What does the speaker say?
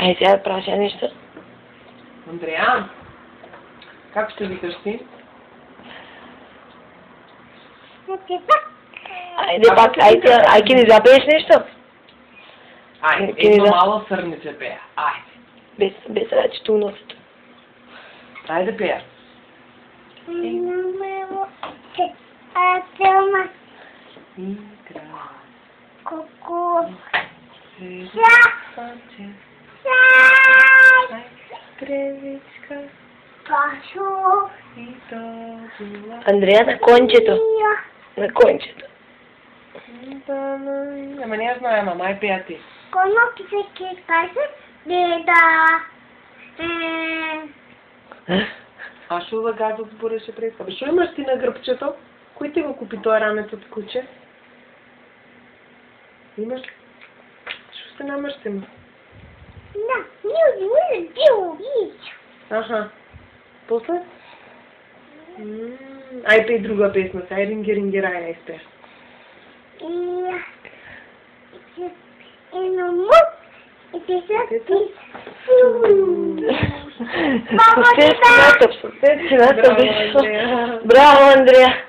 Ай, сега праша нещо. Андрея, как ще викаш ти? Айде пак, айде ни запееш нещо. Айде, едно мало сърнице пея. Айде. Без рачето уносито. Айде пея. Игра. Ку-ку. Кревичка. Пашу. И то била. Андрея, на кончето. На кончето. Ама не я знае, мама, ай пея ти. Коно се каже, деда. А шо да газът сбореше пред това? Шо имаш ти на гръбчето? Кой ти го купи това рамето ти куче? Имаш? Шо се намърсим? Да, не убил. Аха. После? Ай пей друга песна, ай ринги-ринги-рай, ай спеш. Браво, Андрея!